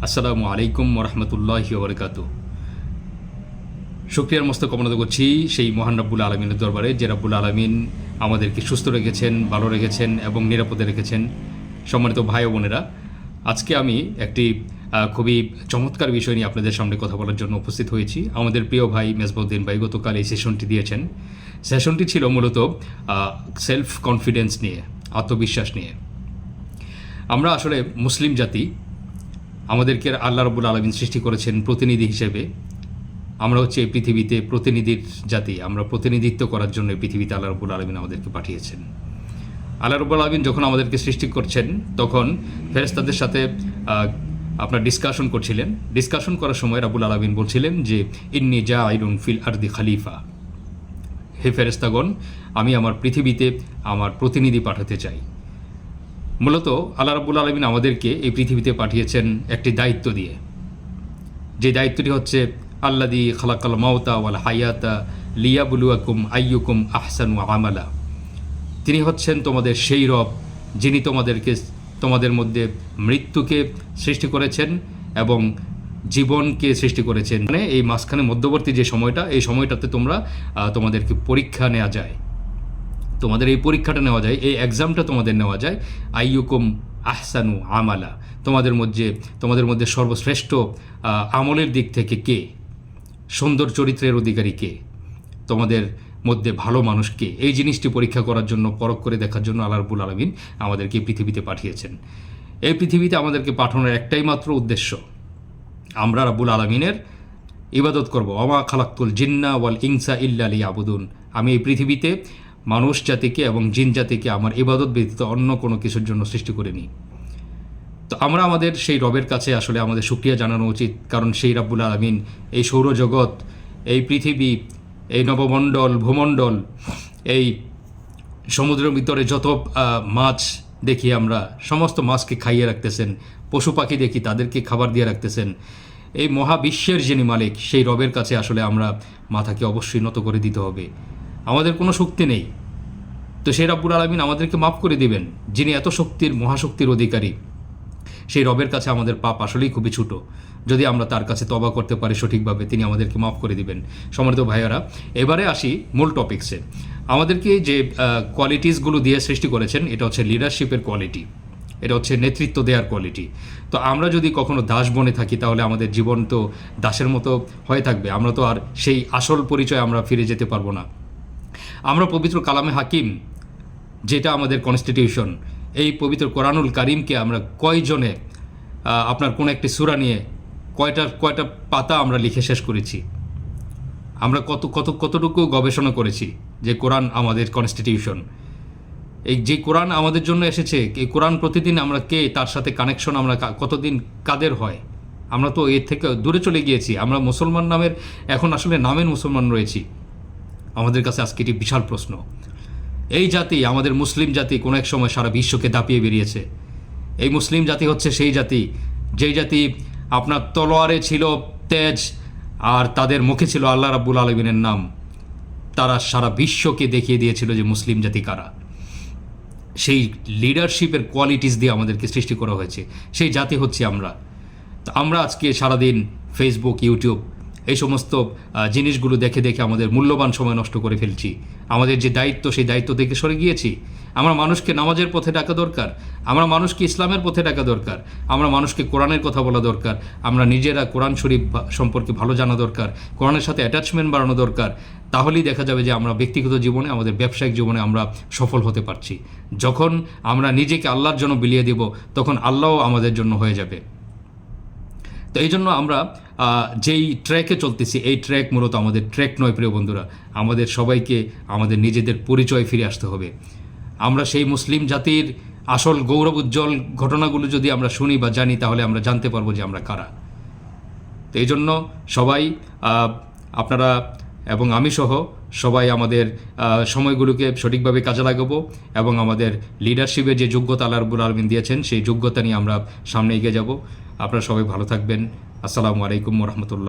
আসসালামু আলাইকুম ওরহমতুল্লাহি ওবরকাতু। শুকরিয়ার মস্ত কামনা করছি সেই মহান রাব্বুল আলমিনের দরবারে, যে রাব্বুল আলমিন আমাদেরকে সুস্থ রেখেছেন, ভালো রেখেছেন এবং নিরাপদে রেখেছেন। সম্মানিত ভাই ও বোনেরা, আজকে আমি একটি খুবই চমৎকার বিষয় নিয়ে আপনাদের সামনে কথা বলার জন্য উপস্থিত হয়েছি। আমাদের প্রিয় ভাই মেজবাউদ্দিন ভাই গতকাল এই সেশনটি দিয়েছেন। সেশনটি ছিল মূলত সেলফ কনফিডেন্স নিয়ে, আত্মবিশ্বাস নিয়ে। আমরা আসলে মুসলিম জাতি, আমাদেরকে আল্লাহ রাব্বুল আলামিন সৃষ্টি করেছেন প্রতিনিধি হিসেবে। আমরা হচ্ছে এই পৃথিবীতে প্রতিনিধির জাতি। আমরা প্রতিনিধিত্ব করার জন্য এই পৃথিবীতে আল্লাহ রাব্বুল আলামিন আমাদেরকে পাঠিয়েছেন। আল্লাহ রাব্বুল আলামিন যখন আমাদেরকে সৃষ্টি করছেন, তখন ফেরেশতাদের সাথে আপনার ডিসকাশন করছিলেন। ডিসকাশন করার সময় রাব্বুল আলামিন বলছিলেন যে ইন্নী জাইলুন ফিল আরদি খলিফা, হে ফেরেশতাগণ, আমি আমার পৃথিবীতে আমার প্রতিনিধি পাঠাতে চাই। মূলত আল্লাহ রাব্বুল আলামিন আমাদেরকে এই পৃথিবীতে পাঠিয়েছেন একটি দায়িত্ব দিয়ে। যে দায়িত্বটি হচ্ছে আল্লাযী খালাকাল মাউতা ওয়াল হায়াতা লিয়াবলুয়াকুম আইয়ুকুম আহসানু আমালা। তিনি হচ্ছেন তোমাদের সেই রব, যিনি তোমাদের মধ্যে মৃত্যুকে সৃষ্টি করেছেন এবং জীবনকে সৃষ্টি করেছেন। মানে এই মাঝখানে মধ্যবর্তী যে সময়টা, এই সময়টাতে তোমাদেরকে পরীক্ষা নেওয়া যায়, তোমাদের এই পরীক্ষাটা নেওয়া যায়, এই এক্সামটা তোমাদের নেওয়া যায়। আইয়ুকুম আহসানু আমালা, তোমাদের মধ্যে সর্বশ্রেষ্ঠ আমলের দিক থেকে কে, সুন্দর চরিত্রের অধিকারী কে, তোমাদের মধ্যে ভালো মানুষ কে, এই জিনিসটি পরীক্ষা করার জন্য, পরখ করে দেখার জন্য আল্লাহ রাব্বুল আলামিন আমাদেরকে পৃথিবীতে পাঠিয়েছেন। এই পৃথিবীতে আমাদেরকে পাঠানোর একটাই মাত্র উদ্দেশ্য, আমরা রাব্বুল আলামিনের ইবাদত করব। ওমা খালাকতুল জিন্না ওয়াল ইনসা ইল্লা লিয়াবুদুন। আমি এই পৃথিবীতে মানুষ জাতিকে এবং জিন জাতিকে আমার ইবাদত ব্যতীত অন্য কোনো কিছুর জন্য সৃষ্টি করিনি। তো আমরা আমাদের সেই রবের কাছে আসলে আমাদের শুকরিয়া জানানো উচিত, কারণ সেই রাব্বুল আলামিন এই সৌরজগৎ, এই পৃথিবী, এই নবমণ্ডল, ভূমণ্ডল, এই সমুদ্রের ভিতরে যত মাছ দেখি আমরা, সমস্ত মাছকে খাইয়ে রাখতেছেন। পশু পাখি দেখি, তাদেরকে খাবার দিয়ে রাখতেছেন। এই মহাবিশ্বের যিনি মালিক, সেই রবের কাছে আসলে আমরা মাথাকে অবশ্যই নত করে দিতে হবে। আমাদের কোনো শক্তি নেই, তো সেই রাব্বুল আলামিন আমাদেরকে মাফ করে দিবেন, যিনি এত শক্তির, মহাশক্তির অধিকারী। সেই রবের কাছে আমাদের পাপ আসলেই খুবই ছোট। যদি আমরা তার কাছে তওবা করতে পারি সঠিকভাবে, তিনি আমাদেরকে মাফ করে দিবেন। সম্মানিত ভাইয়ারা, এবারে আসি মূল টপিকসে। আমাদেরকে যে কোয়ালিটিসগুলো দিয়ে সৃষ্টি করেছেন, এটা হচ্ছে লিডারশিপের কোয়ালিটি, এটা হচ্ছে নেতৃত্ব দেওয়ার কোয়ালিটি। তো আমরা যদি কখনো দাস বনে থাকি, তাহলে আমাদের জীবন তো দাসের মতো হয়ে থাকবে। আমরা তো আর সেই আসল পরিচয় আমরা ফিরে যেতে পারবো না। আমরা পবিত্র কালামে হাকিম, যেটা আমাদের কনস্টিটিউশন, এই পবিত্র কোরআনুল কারিমকে আমরা কয়জনে আপনার কোন একটি সূরা নিয়ে কয়টা পাতা আমরা লিখে শেষ করেছি? আমরা কতটুকু গবেষণা করেছি যে কোরআন আমাদের কনস্টিটিউশন, এই যে কোরআন আমাদের জন্য এসেছে, এই কোরআন প্রতিদিন আমরা কে, তার সাথে কানেকশন আমরা কতদিন কাদের হয়? আমরা তো এর থেকে দূরে চলে গিয়েছি। আমরা মুসলমান নামের, এখন আসলে নামের মুসলমান রয়েছি। আমাদের কাছে আজকে এটি বিশাল প্রশ্ন। এই জাতি, আমাদের মুসলিম জাতি, কোনো এক সময় সারা বিশ্বকে দাপিয়ে বেরিয়েছে। এই মুসলিম জাতি হচ্ছে সেই জাতি, যেই জাতি আপনার তলোয়ারে ছিল তেজ, আর তাদের মুখে ছিল আল্লাহ রাব্বুল আলামিনের নাম। তারা সারা বিশ্বকে দেখিয়ে দিয়েছিল যে মুসলিম জাতি কারা। সেই লিডারশিপের কোয়ালিটিস দিয়ে আমাদেরকে সৃষ্টি করা হয়েছে, সেই জাতি হচ্ছে আমরা। তো আমরা আজকে সারাদিন ফেসবুক, ইউটিউব, এই সমস্ত জিনিসগুলো দেখে দেখে আমাদের মূল্যবান সময় নষ্ট করে ফেলছি। আমাদের যে দায়িত্ব, সেই দায়িত্ব থেকে সরে গিয়েছি। আমরা মানুষকে নামাজের পথে ডাকা দরকার, আমরা মানুষকে ইসলামের পথে ডাকা দরকার, আমরা মানুষকে কোরআনের কথা বলা দরকার, আমরা নিজেরা কোরআন শরীফ সম্পর্কে ভালো জানা দরকার, কোরআনের সাথে অ্যাটাচমেন্ট বাড়ানো দরকার। তাহলেই দেখা যাবে যে আমরা ব্যক্তিগত জীবনে, আমাদের ব্যবসায়িক জীবনে আমরা সফল হতে পারছি। যখন আমরা নিজেকে আল্লাহর জন্য বিলিয়ে দেব, তখন আল্লাহও আমাদের জন্য হয়ে যাবে। তো এই জন্য আমরা যেই ট্র্যাকে চলতেছি, এই ট্র্যাক মূলত আমাদের ট্র্যাক নয় প্রিয় বন্ধুরা। আমাদের সবাইকে আমাদের নিজেদের পরিচয় ফিরে আসতে হবে। আমরা সেই মুসলিম জাতির আসল গৌরব উজ্জ্বল ঘটনাগুলো যদি আমরা শুনি বা জানি, তাহলে আমরা জানতে পারবো যে আমরা কারা। তো এই জন্য সবাই, আপনারা এবং আমি সহ সবাই আমাদের সময়গুলোকে সঠিকভাবে কাজে লাগাবো এবং আমাদের লিডারশিপের যে যোগ্যতা আল্লাহ রাব্বুল আলামিন দিয়েছেন, সেই যোগ্যতা নিয়ে আমরা সামনে এগিয়ে যাব। আপনারা সবাই ভালো থাকবেন। আসসালামু আলাইকুম ওয়া রাহমাতুল্লাহ।